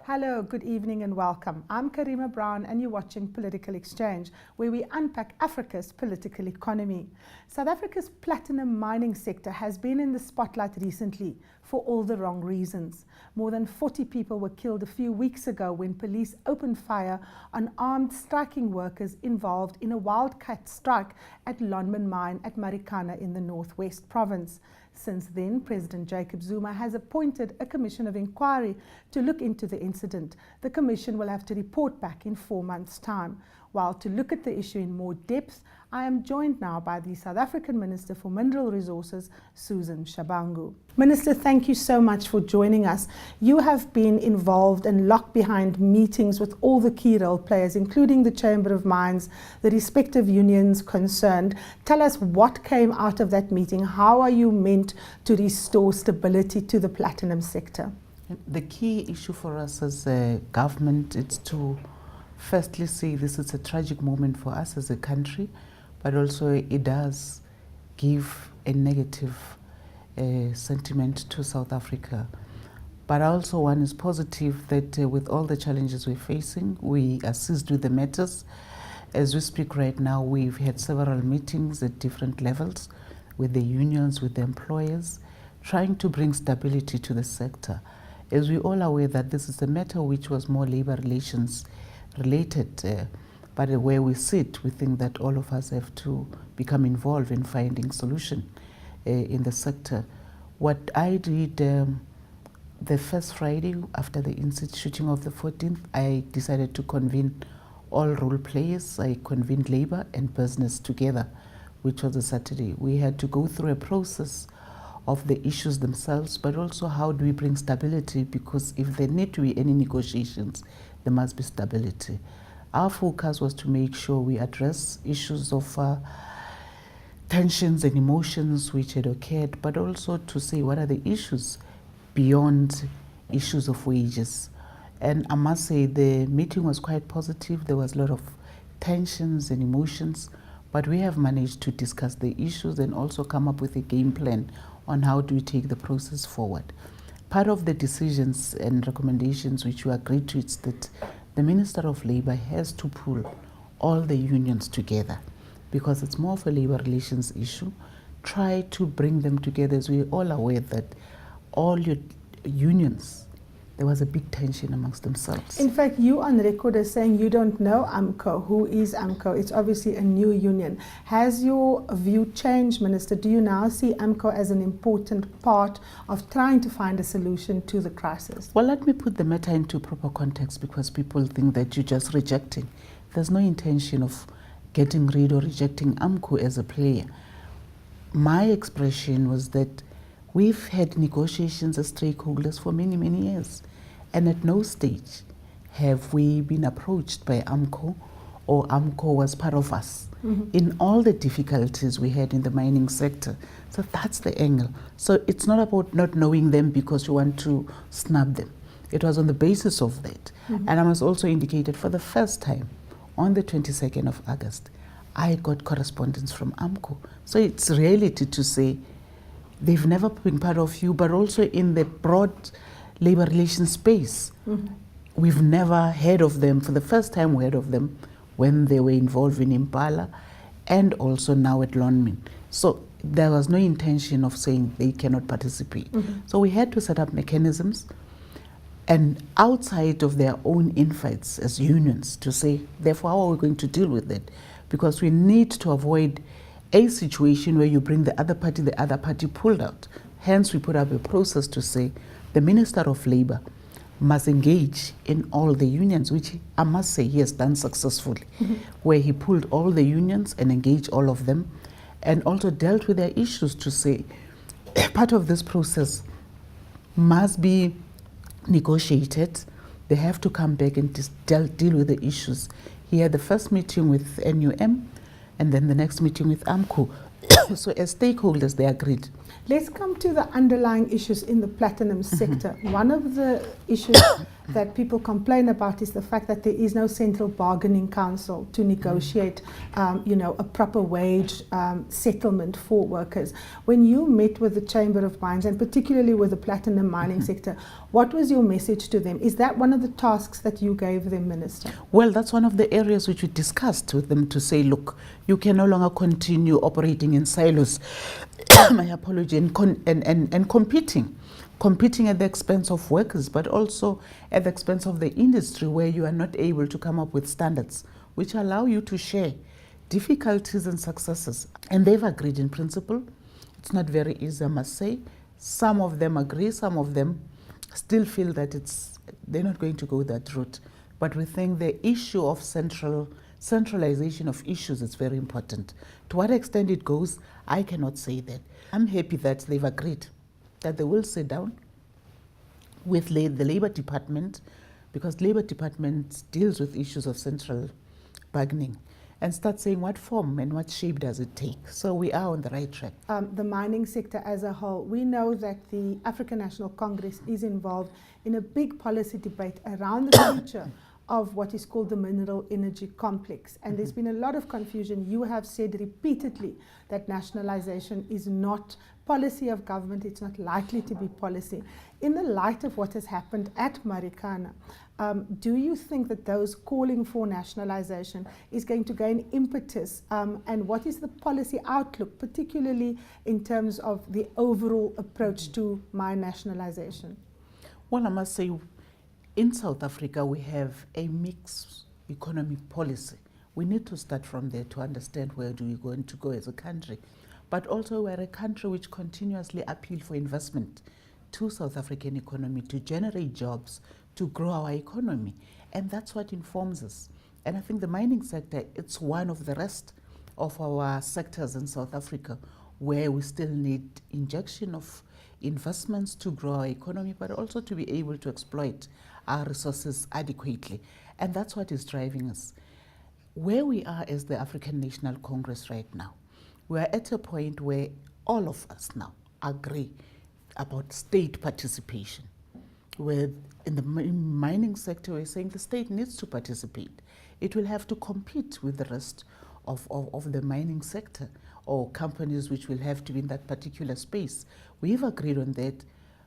Hello, good evening and welcome. I'm Karima Brown and you're watching Political Exchange, where we unpack Africa's political economy. South Africa's platinum mining sector has been in the spotlight recently for all the wrong reasons. More than 40 people were killed a few weeks ago when police opened fire on armed striking workers involved in a wildcat strike at Lonmin Mine at Marikana in the Northwest Province. Since then, President Jacob Zuma has appointed a commission of inquiry to look into the incident. The commission will have to report back in 4 months' time. While to look at the issue in more depth, I am joined now by the South African Minister for Mineral Resources, Susan Shabangu. Minister, thank you so much for joining us. You have been involved and locked behind meetings with all the key role players, including the Chamber of Mines, the respective unions concerned. Tell us what came out of that meeting. How are you meant to restore stability to the platinum sector? The key issue for us as a government is to firstly say this is a tragic moment for us as a country, but also it does give a negative sentiment to South Africa. But also one is positive that with all the challenges we're facing, we assist with the matters. As we speak right now, we've had several meetings at different levels with the unions, with the employers, trying to bring stability to the sector. As we're all aware that this is a matter which was more labor relations related, but where we sit, we think that all of us have to become involved in finding solution in the sector. What I did the first Friday after the shooting of the 14th, I decided to convene all role players. I convened labor and business together, which was a Saturday. We had to go through a process of the issues themselves, but also how do we bring stability, because if there need to be any negotiations, there must be stability. Our focus was to make sure we address issues of tensions and emotions which had occurred, but also to say what are the issues beyond issues of wages. And I must say the meeting was quite positive. There was a lot of tensions and emotions, but we have managed to discuss the issues and also come up with a game plan on how do we take the process forward. Part of the decisions and recommendations which we agreed to is that the Minister of Labour has to pull all the unions together, because it's more of a labor relations issue. Try to bring them together, as we're all aware that all your unions, there was a big tension amongst themselves. In fact, you on record as saying you don't know AMCO. Who is AMCO? It's obviously a new union. Has your view changed, Minister? Do you now see AMCO as an important part of trying to find a solution to the crisis? Well, let me put the matter into proper context, because people think that you're just rejecting. There's no intention of getting rid or rejecting AMCO as a player. My expression was that we've had negotiations as stakeholders for many, many years. And at no stage have we been approached by AMCO, or AMCO was part of us in all the difficulties we had in the mining sector. So that's the angle. So it's not about not knowing them because you want to snub them. It was on the basis of that. And I must also indicate that for the first time, on the 22nd of August, I got correspondence from AMCO. So it's reality to say, they've never been part of you, but also in the broad labor relations space. We've never heard of them. For the first time, we heard of them when they were involved in Impala and also now at Lonmin. So there was no intention of saying they cannot participate. So we had to set up mechanisms and outside of their own infights as unions to say, therefore, how are we going to deal with it? Because we need to avoid a situation where you bring the other party pulled out. Hence, we put up a process to say the Minister of Labour must engage in all the unions, which I must say he has done successfully, where he pulled all the unions and engaged all of them, and also dealt with their issues to say part of this process must be negotiated. They have to come back and deal with the issues. He had the first meeting with NUM, and then the next meeting with AMCO. So as stakeholders, they agreed. Let's come to the underlying issues in the platinum sector. One of the issues that people complain about is the fact that there is no central bargaining council to negotiate, a proper wage settlement for workers. When you met with the Chamber of Mines, and particularly with the platinum mining sector, what was your message to them? Is that one of the tasks that you gave them, Minister? Well, that's one of the areas which we discussed with them, to say, look, you can no longer continue operating in silos, my apology, and competing at the expense of workers, but also at the expense of the industry, where you are not able to come up with standards which allow you to share difficulties and successes. And they've agreed in principle. It's not very easy, I must say. Some of them agree, some of them still feel that they're not going to go that route. But we think the issue of centralization of issues is very important. To what extent it goes, I cannot say that. I'm happy that they've agreed that they will sit down with the Labour Department, because Labour Department deals with issues of central bargaining, and start saying what form and what shape does it take. So we are on the right track. The mining sector as a whole, we know that the African National Congress is involved in a big policy debate around the future of what is called the mineral energy complex. And there's been a lot of confusion. You have said repeatedly that nationalisation is not policy of government, it's not likely to be policy. In the light of what has happened at Marikana, do you think that those calling for nationalisation is going to gain impetus? And what is the policy outlook, particularly in terms of the overall approach to mine nationalisation? Well, I must say, in South Africa, we have a mixed economy policy. We need to start from there to understand where do we going to go as a country. But also, we're a country which continuously appeals for investment to South African economy, to generate jobs, to grow our economy. And that's what informs us. And I think the mining sector, it's one of the rest of our sectors in South Africa where we still need injection of investments to grow our economy, but also to be able to exploit our resources adequately. And that's what is driving us. Where we are as the African National Congress right now, we are at a point where all of us now agree about state participation. Where in the mining sector, we're saying the state needs to participate. It will have to compete with the rest of the mining sector, or companies which will have to be in that particular space. We've agreed on that.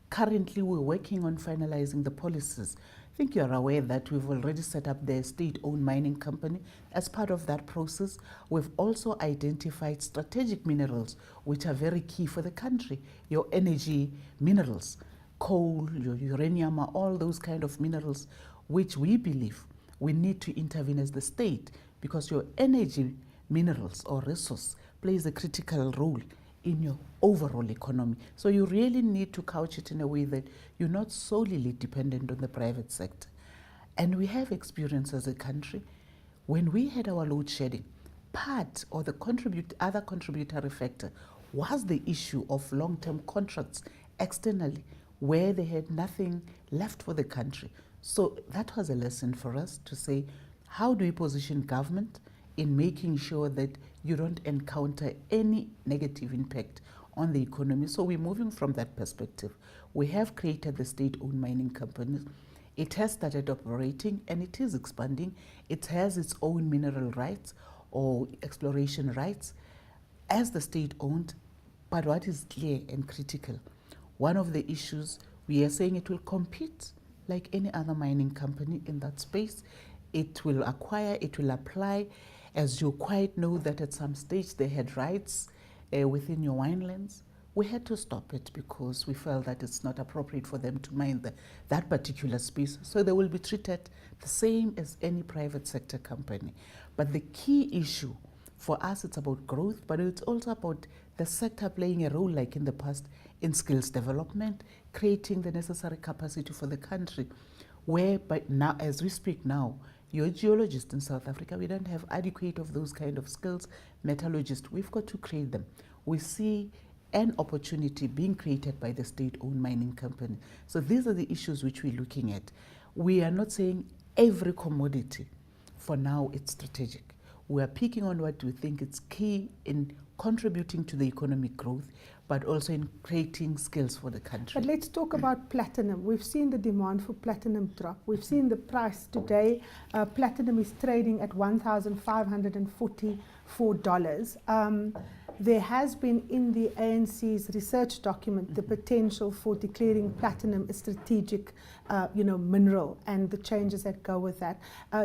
Currently, we're working on finalizing the policies. I think you're aware that we've already set up the state-owned mining company. As part of that process, we've also identified strategic minerals which are very key for the country. Your energy minerals, coal, your uranium, all those kind of minerals, which we believe we need to intervene as the state, because your energy minerals or resource plays a critical role in your overall economy. So you really need to couch it in a way that you're not solely dependent on the private sector. And we have experience as a country. When we had our load shedding, part or the other contributory factor was the issue of long-term contracts externally, where they had nothing left for the country. So that was a lesson for us to say, how do we position government in making sure that you don't encounter any negative impact on the economy? So we're moving from that perspective. We have created the state-owned mining companies. It has started operating and it is expanding. It has its own mineral rights or exploration rights as the state-owned. But what is clear and critical, one of the issues, we are saying it will compete like any other mining company in that space. It will acquire, it will apply. As you quite know that at some stage they had rights within your winelands. We had to stop it because we felt that it's not appropriate for them to mine that particular space. So they will be treated the same as any private sector company. But the key issue for us, it's about growth, but it's also about the sector playing a role like in the past in skills development, creating the necessary capacity for the country, where by now, as we speak now, you're a geologist in South Africa, we don't have adequate of those kind of skills. Metallurgists, we've got to create them. We see an opportunity being created by the state-owned mining company. So these are the issues which we're looking at. We are not saying every commodity, for now, it's strategic. We are picking on what we think is key in contributing to the economic growth, but also in creating skills for the country. But let's talk about platinum. We've seen the demand for platinum drop. We've seen the price today. Platinum is trading at $1,544. There has been in the ANC's research document the potential for declaring platinum a strategic mineral and the changes that go with that.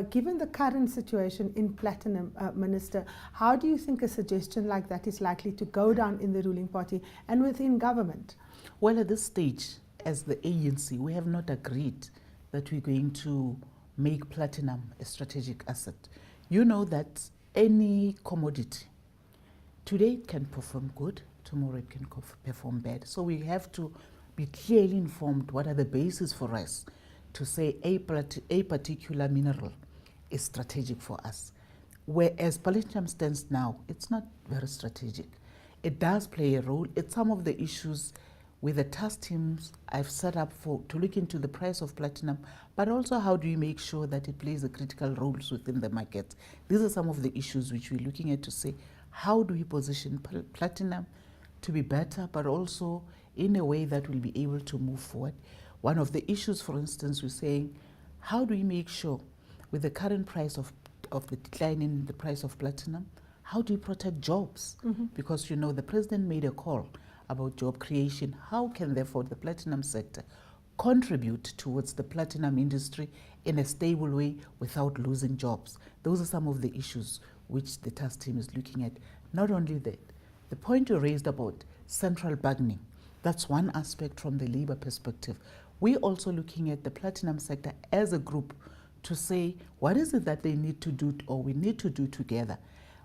Given the current situation in platinum, Minister, how do you think a suggestion like that is likely to go down in the ruling party and within government? Well, at this stage, as the ANC, we have not agreed that we're going to make platinum a strategic asset. You know that any commodity, today it can perform good, tomorrow it can perform bad. So we have to be clearly informed what are the bases for us to say a particular mineral is strategic for us. Whereas platinum stands now, it's not very strategic. It does play a role. It's some of the issues with the task teams I've set up to look into the price of platinum, but also how do you make sure that it plays a critical roles within the market. These are some of the issues which we're looking at to say, how do we position platinum to be better, but also in a way that will be able to move forward. One of the issues, for instance, we're saying, how do we make sure with the current price of the decline in the price of platinum, how do you protect jobs? Because the president made a call about job creation. How can therefore the platinum sector contribute towards the platinum industry in a stable way without losing jobs? Those are some of the issues which the task team is looking at. Not only that, the point you raised about central bargaining, that's one aspect from the labor perspective. We're also looking at the platinum sector as a group to say, what is it that they need to do or we need to do together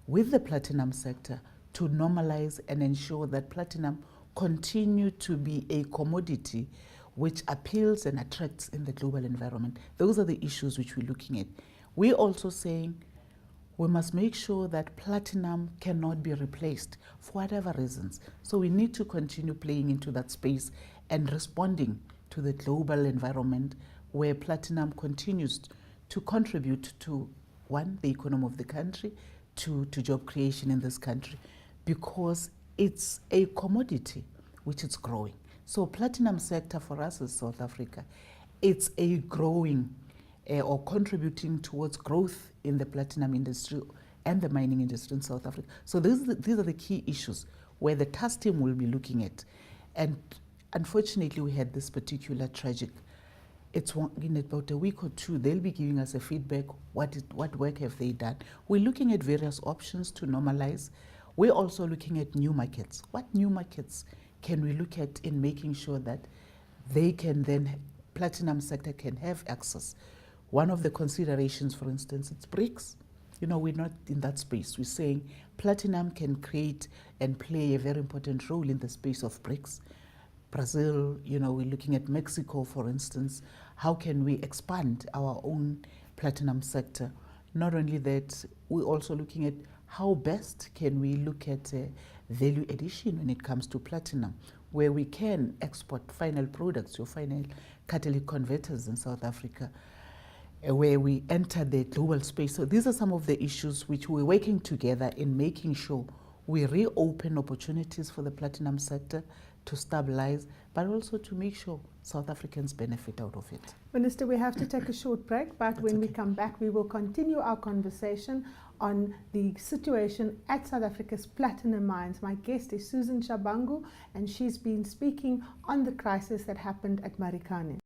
with the platinum sector to normalize and ensure that platinum continue to be a commodity which appeals and attracts in the global environment. Those are the issues which we're looking at. We're also saying we must make sure that platinum cannot be replaced for whatever reasons. So we need to continue playing into that space and responding to the global environment where platinum continues to contribute to, one, the economy of the country, to job creation in this country, because it's a commodity which is growing. So platinum sector for us as South Africa, it's a growing or contributing towards growth in the platinum industry and the mining industry in South Africa. So these are the key issues where the task team will be looking at. And unfortunately, we had this particular tragic, in about a week or two, they'll be giving us a feedback, what work have they done. We're looking at various options to normalize. We're also looking at new markets. What new markets can we look at in making sure that they can then, platinum sector can have access? One of the considerations, for instance, it's BRICS. We're not in that space. We're saying platinum can create and play a very important role in the space of BRICS. Brazil, we're looking at Mexico, for instance. How can we expand our own platinum sector? Not only that, we're also looking at how best can we look at value addition when it comes to platinum, where we can export final products, your final catalytic converters in South Africa, where we enter the global space. So these are some of the issues which we're working together in making sure we reopen opportunities for the platinum sector to stabilize, but also to make sure South Africans benefit out of it. Minister, we have to take a short break, but when we come back, we will continue our conversation on the situation at South Africa's platinum mines. My guest is Susan Shabangu, and she's been speaking on the crisis that happened at Marikana.